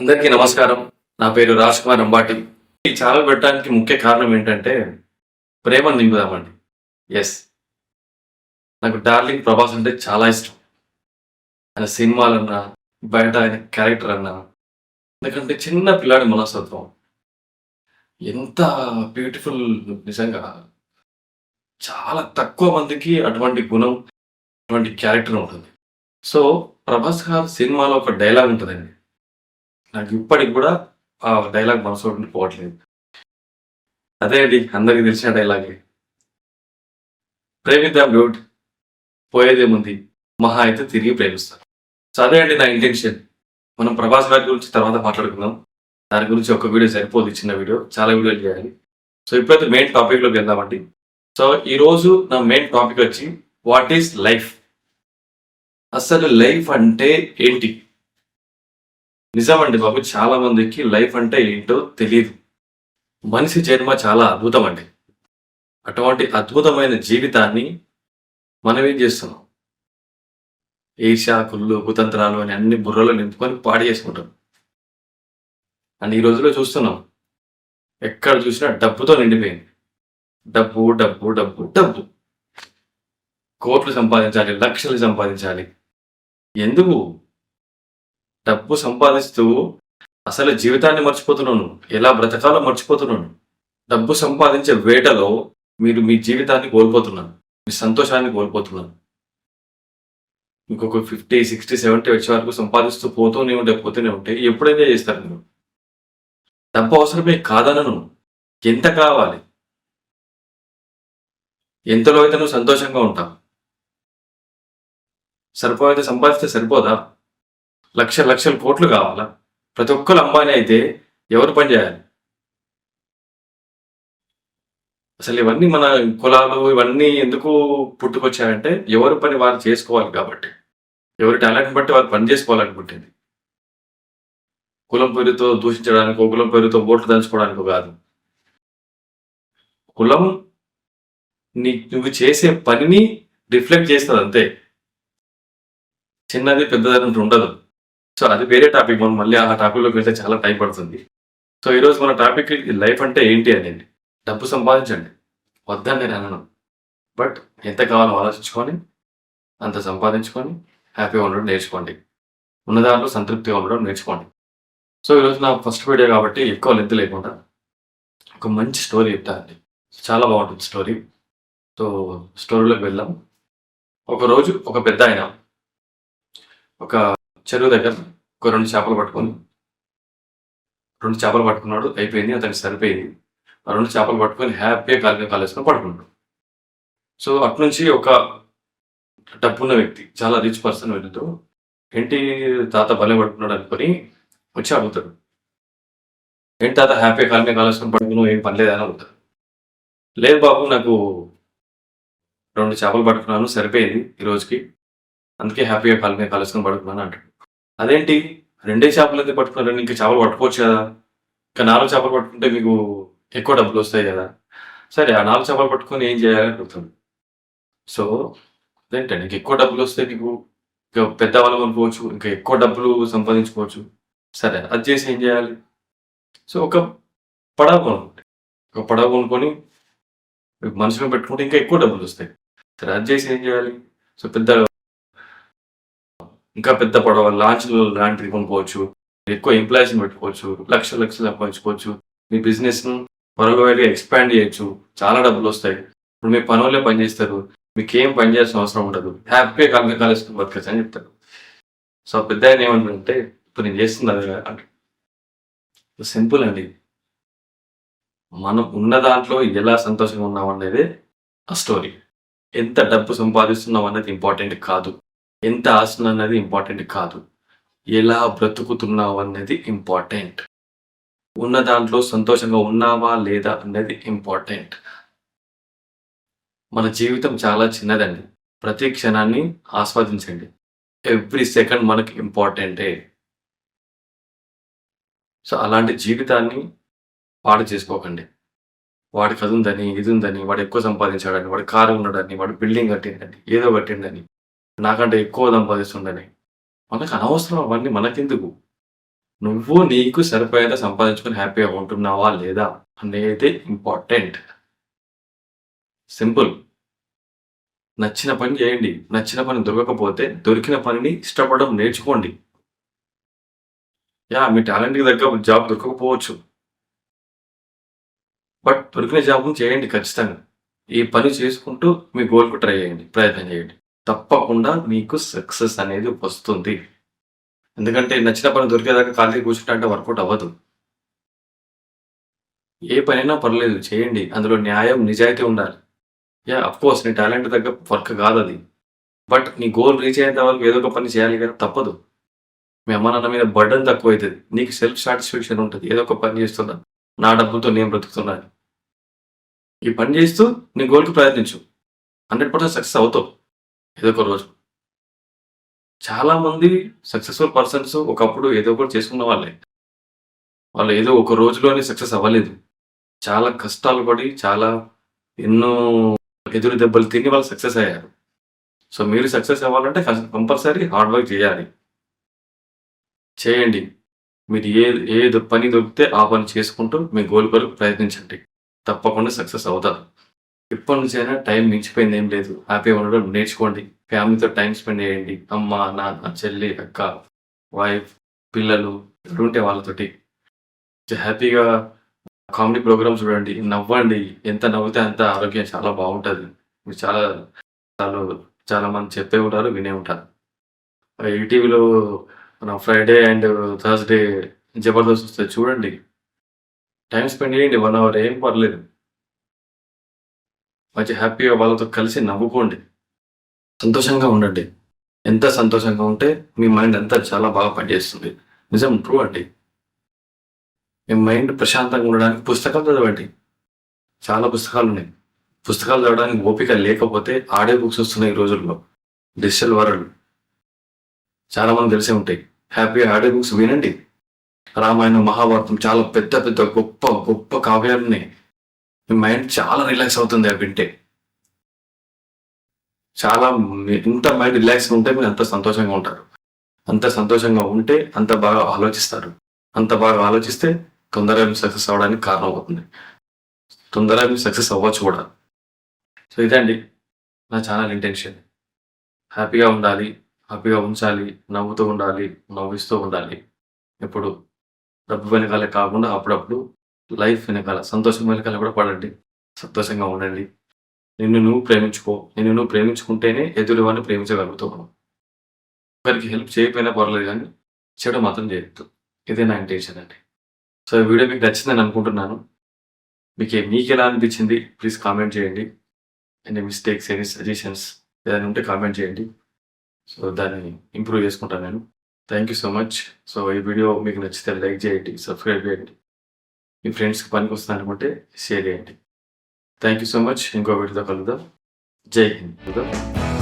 అందరికీ నమస్కారం. నా పేరు రాజ్ కుమార్ అంబాటి. ఈ ఛానల్ పెట్టడానికి ముఖ్య కారణం ఏంటంటే ప్రేమను నింపుదామండి. ఎస్, నాకు డార్లింగ్ ప్రభాస్ అంటే చాలా ఇష్టం. ఆయన సినిమాలన్నా, బయట ఆయన క్యారెక్టర్ అన్నా, ఎందుకంటే చిన్న పిల్లాడి మనస్తత్వం ఎంత బ్యూటిఫుల్. నిజంగా చాలా తక్కువ మందికి అటువంటి గుణం, అటువంటి క్యారెక్టర్ ఉంటుంది. సో ప్రభాస్ గారు సినిమాలో ఒక డైలాగ్ ఉంటుందండి, నాకు ఇప్పటికి కూడా ఆ డైలాగ్ మనసులో పోవట్లేదు. అదే అండి, అందరికి తెలిసిన డైలాగే, ప్రేమిద్దాం డూడ్, పోయేదేముంది, మహా అయితే తిరిగి ప్రేమిస్తారు. సో అదే అండి నా ఇంటెన్షన్. మనం ప్రభాస్ గారి గురించి తర్వాత మాట్లాడుకుందాం. దాని గురించి ఒక వీడియో సరిపోదు, చిన్న వీడియో, చాలా వీడియోలు చేయాలి. సో ఇప్పుడైతే మెయిన్ టాపిక్లోకి వెళ్దామండి. సో ఈరోజు నా మెయిన్ టాపిక్ వచ్చి వాట్ ఈస్ లైఫ్. అసలు లైఫ్ అంటే ఏంటి? నిజమండి బాబు, చాలా మందికి లైఫ్ అంటే ఏంటో తెలియదు. మనిషి జన్మ చాలా అద్భుతం అండి. అటువంటి అద్భుతమైన జీవితాన్ని మనం ఏం చేస్తున్నాం? ఈర్ష్య, కుళ్ళు, కుతంత్రాలు అని అన్ని బుర్రలో నింపుకొని పాడు చేసుకుంటాం. అండ్ ఈ రోజులో చూస్తున్నాం, ఎక్కడ చూసినా డబ్బుతో నిండిపోయింది. డబ్బు డబ్బు డబ్బు డబ్బు, కోట్లు సంపాదించాలి, లక్షలు సంపాదించాలి. ఎందుకు? డబ్బు సంపాదిస్తూ అసలు జీవితాన్ని మర్చిపోతున్నాను, ఎలా బ్రతకాలో మర్చిపోతున్నాను. డబ్బు సంపాదించే వేటలో మీరు మీ జీవితాన్ని కోల్పోతున్నాను, మీ సంతోషాన్ని కోల్పోతున్నాను. ఇంకొక 50, 60, 70 వచ్చే వరకు సంపాదిస్తూ పోతూనే ఉంటే ఎప్పుడైనా చేస్తారు మీరు? డబ్బు అవసరమే కాదనను, ఎంత కావాలి? ఎంతలో అయితే నువ్వు సంతోషంగా ఉంటావు. సరిపోతే సంపాదిస్తే సరిపోదా? లక్షలు కోట్లు కావాలా? ప్రతి ఒక్కరు అంబానీ అయితే ఎవరు పని చేయాలి? అసలు ఇవన్నీ మన కులాలు ఇవన్నీ ఎందుకు పుట్టుకొచ్చాయంటే ఎవరి పని వారు చేసుకోవాలి కాబట్టి, ఎవరి టాలెంట్ బట్టి వారు పని చేసుకోవాలని పుట్టింది. కులం పేరుతో దూషించడానికో, కులం పేరుతో ఓట్లు దంచుకోవడానికో కాదు. కులం నువ్వు చేసే పనిని రిఫ్లెక్ట్ చేస్తుంది అంతే. చిన్నది పెద్దది ఉండదు. సో అది వేరే టాపిక్. మనం మళ్ళీ ఆ టాపిక్లోకి వెళ్తే చాలా టైం పడుతుంది. సో ఈరోజు మన టాపిక్ లైఫ్ అంటే ఏంటి అనేది. డబ్బు సంపాదించండి, వద్దని నేను అనను. బట్ ఎంత కావాలో ఆలోచించుకొని అంత సంపాదించుకొని హ్యాపీగా ఉండడం నేర్చుకోండి. ఉన్న దాంట్లో సంతృప్తిగా ఉండడం నేర్చుకోండి. సో ఈరోజు నా ఫస్ట్ వీడియో కాబట్టి ఎక్కువ లెంత్ లేకుండా ఒక మంచి స్టోరీ చెప్తానండి. చాలా బాగుంటుంది స్టోరీ. సో స్టోరీలోకి వెళ్దాం. ఒకరోజు ఒక పెద్ద ఆయన ఒక చెరువు దగ్గర ఒక 2 చేపలు పట్టుకున్నాడు. అయిపోయింది, అతనికి సరిపోయింది. ఆ 2 చేపలు పట్టుకొని హ్యాపీగా కాలేసుకొని పడుకున్నాడు. సో అటు నుంచి ఒక డబ్బున్న వ్యక్తి, చాలా రిచ్ పర్సన్ వెళ్తూ, ఏంటి తాత భలే పడుకున్నాడు అనుకొని వచ్చి అడుగుతాడు, ఏంటి తాత హ్యాపీగా కాలేసుకొని పడుకున్నావు, ఏం పని లేదని అడుగుతాడు. లేదు బాబు, నాకు 2 చేపలు పట్టుకున్నాను, సరిపోయింది ఈ రోజుకి, అందుకే హ్యాపీగా కాలేసుకొని పడుకున్నాను అంటాడు. అదేంటి 2 చేపలు ఎందుకు పట్టుకున్నారు? ఇంకా చేపలు పట్టుకోవచ్చు కదా, ఇంకా 4 చేపలు పట్టుకుంటే మీకు ఎక్కువ డబ్బులు వస్తాయి కదా. సరే, ఆ 4 చేపలు పట్టుకొని ఏం చేయాలని అడుగుతాడు. సో అదేంటండి, నీకు ఎక్కువ డబ్బులు వస్తే నీకు ఇంకా పెద్ద వాళ్ళు కొనుక్కోవచ్చు, ఇంకా ఎక్కువ డబ్బులు సంపాదించుకోవచ్చు. సరే, అది చేసి ఏం చేయాలి? సో ఒక పడవ కొనుక్కొని మనుషులను పెట్టుకుంటే ఇంకా ఎక్కువ డబ్బులు వస్తాయి. సరే, అది చేసి ఏం చేయాలి? సో ఇంకా పెద్ద పడవ, లాంచ్లు లాంటివి కొనుక్కోవచ్చు, ఎక్కువ ఎంప్లాయీస్ని పెట్టుకోవచ్చు, లక్షలు సంపాదించుకోవచ్చు, మీ బిజినెస్ను వరల్డ్‌వైడ్‌గా ఎక్స్పాండ్ చేయొచ్చు, చాలా డబ్బులు వస్తాయి. ఇప్పుడు మీ పనులే పని చేస్తారు, మీకేం పని చేయాల్సిన అవసరం ఉండదు, హ్యాపీగా కాలేసుకొని బతకచ్చు అని చెప్తారు. సో పెద్ద ఆయన ఏమంటారంటే, ఇప్పుడు నేను చేస్తుంది అదే అంటారు. సింపుల్ అండి. మనం ఉన్న దాంట్లో ఎలా సంతోషంగా ఉన్నాం అనేది ఆ స్టోరీ. ఎంత డబ్బు సంపాదిస్తున్నాం అనేది ఇంపార్టెంట్ కాదు, ఎంత ఆస్తులు అన్నది ఇంపార్టెంట్ కాదు, ఎలా బ్రతుకుతున్నావు అనేది ఇంపార్టెంట్. ఉన్న దాంట్లో సంతోషంగా ఉన్నావా లేదా అనేది ఇంపార్టెంట్. మన జీవితం చాలా చిన్నదండి, ప్రతి క్షణాన్ని ఆస్వాదించండి. ఎవ్రీ సెకండ్ మనకి ఇంపార్టెంటే. సో అలాంటి జీవితాన్ని పాడు చేసుకోకండి. వాడికి అది ఉందని, ఇది ఉందని, వాడు ఎక్కువ సంపాదించాడని, వాడు కారు ఉన్నాడని, వాడు బిల్డింగ్ కట్టిందని, ఏదో కట్టిందని, నాకంటే ఎక్కువ సంపాదిస్తుందని. మనకు అనవసరం అవన్నీ, మనకెందుకు? నువ్వు నీకు సరిపోయేంత సంపాదించుకొని హ్యాపీగా ఉంటున్నావా లేదా అనేది ఇంపార్టెంట్. సింపుల్. నచ్చిన పని చేయండి. నచ్చిన పని దొరకకపోతే దొరికిన పనిని ఇష్టపడడం నేర్చుకోండి. మీ టాలెంట్‌కి తగ్గ జాబ్ దొరకకపోవచ్చు. బట్ దొరికిన జాబ్‌ని చేయండి ఖచ్చితంగా. ఈ పని చేసుకుంటూ మీ గోల్‌కి ట్రై చేయండి. ప్రయత్నం చేయండి. తప్పకుండా మీకు సక్సెస్ అనేది వస్తుంది. ఎందుకంటే నచ్చిన పని దొరికేదాకా ఖాళీగా కూర్చుంటే అంటే వర్కౌట్ అవ్వదు. ఏ పనైనా పర్లేదు చేయండి. అందులో న్యాయం, నిజాయితీ ఉండాలి. అఫ్‌కోర్స్ నీ టాలెంట్ తగ్గ వర్క్ కాదది. బట్ నీ గోల్ రీచ్ అయ్యేంత వరకు ఏదో ఒక పని చేయాలి కదా! తప్పదు. మీ అమ్మ నాన్న మీద బర్డెన్ తక్కువైతది. నీకు సెల్ఫ్ సాటిస్ఫాక్షన్ ఉంటది. ఏదో ఒక పని చేస్తున్నా. నా డబ్బులతో నేను బ్రతుకుతున్నా అని. ఈ పని చేస్తూ నీ గోల్‌కి ప్రయత్నించు. 100% సక్సెస్ అవుతావు ఏదో ఒక రోజు. చాలామంది సక్సెస్‌ఫుల్ పర్సన్స్ ఒకప్పుడు ఏదో ఒకటి చేసుకున్న వాళ్ళే. వాళ్ళు ఏదో ఒక రోజులోనే సక్సెస్ అవ్వలేదు. చాలా కష్టాలు పడి, చాలా ఎన్నో ఎదురు దెబ్బలు తిని వాళ్ళు సక్సెస్ అయ్యారు. సో, మీరు సక్సెస్ అవ్వాలంటే కంపల్సరీ హార్డ్ వర్క్ చేయాలి. చేయండి. మీరు ఏది పని దొరికితే ఆ పని చేసుకుంటూ మీ గోల్ కొరకు ప్రయత్నించండి. తప్పకుండా సక్సెస్ అవుతారు. ఇప్పటి నుంచైనా టైం మించిపోయింది ఏం లేదు. హ్యాపీగా ఉండడం నేర్చుకోండి. ఫ్యామిలీతో టైం స్పెండ్ చేయండి. అమ్మ, నాన్న, చెల్లి, అక్క, వైఫ్, పిల్లలు ఎవరుంటే వాళ్ళతోటి హ్యాపీగా కామెడీ ప్రోగ్రామ్స్ చూడండి. నవ్వండి. ఎంత నవ్వితే అంత ఆరోగ్యం చాలా బాగుంటది. మీరు చాలా చాలామంది చెప్పే ఉంటారు, వినే ఉంటారు. ఈటీవీలో మన ఫ్రైడే అండ్ థర్స్‌డే 'జబర్దస్త్' వస్తది చూడండి. టైమ్ స్పెండ్ చేయండి 1 అవర్ ఏం పర్లేదు. మంచి హ్యాపీగా వాళ్ళతో కలిసి నవ్వుకోండి. సంతోషంగా ఉండండి. ఎంత సంతోషంగా ఉంటే మీ మైండ్ అంతా చాలా బాగా పనిచేస్తుంది. నిజం ట్రూ అండి. మీ మైండ్ ప్రశాంతంగా ఉండడానికి పుస్తకాలు చదవండి. చాలా పుస్తకాలున్నాయి. పుస్తకాలు చదవడానికి ఓపిక లేకపోతే ఆడియో బుక్స్ వస్తున్నాయి ఈ రోజుల్లో. Digital world. చాలా మందికి తెలిసే ఉంటాయి. హ్యాపీగా ఆడియో బుక్స్ వినండి. రామాయణం, మహాభారతం చాలా పెద్ద పెద్ద గొప్ప గొప్ప కావ్యాలున్నాయి. మీ మైండ్ చాలా రిలాక్స్ అవుతుంది అవి వింటే. చాలా ఎంత మైండ్ రిలాక్స్‌గా ఉంటే మీరు అంత సంతోషంగా ఉంటారు. అంత సంతోషంగా ఉంటే అంత బాగా ఆలోచిస్తారు. అంత బాగా ఆలోచిస్తే తొందరగా మీరు సక్సెస్ అవ్వడానికి కారణం అవుతుంది. తొందరగా మీరు సక్సెస్ అవ్వచ్చు కూడా. సో ఇదండి నా ఛానల్ ఇంటెన్షన్. హ్యాపీగా ఉండాలి. హ్యాపీగా ఉంచాలి. నవ్వుతూ ఉండాలి. నవ్విస్తూ ఉండాలి. ఎప్పుడు డబ్బు వెనకాలే కాకుండా అప్పుడప్పుడు లైఫ్ వెనకాల, సంతోషం వెనకాల కూడా పడండి. సంతోషంగా ఉండండి. నిన్ను నువ్వు ప్రేమించుకో. నిన్ను నువ్వు ప్రేమించుకుంటేనే ఎదుటివాడిని ప్రేమించగలుగుతావు మనం. ఒకరికి హెల్ప్ చేయకపోయినా పర్లేదు గానీ, చెడు మాత్రం చేయొద్దు. ఇదే నా ఇంటెన్షన్ అండి. సో, ఈ వీడియో మీకు నచ్చిందని అనుకుంటున్నాను. మీకెలా అనిపించింది? ప్లీజ్ కామెంట్ చేయండి. ఎనీ మిస్టేక్స్, ఎనీ సజెషన్స్ ఏదైనా ఉంటే కామెంట్ చేయండి. సో, దాన్ని ఇంప్రూవ్ చేసుకుంటాను నేను. Thank you so much. So, ఈ వీడియో మీకు నచ్చితే లైక్ చేయండి, సబ్స్క్రైబ్ చేయండి. మీ ఫ్రెండ్స్‌కి పనికొస్తుందనుకుంటే షేర్ చేయండి. Thank you so much. ఇంకో వీడియోతో కలుద్దాం. జై హింద్.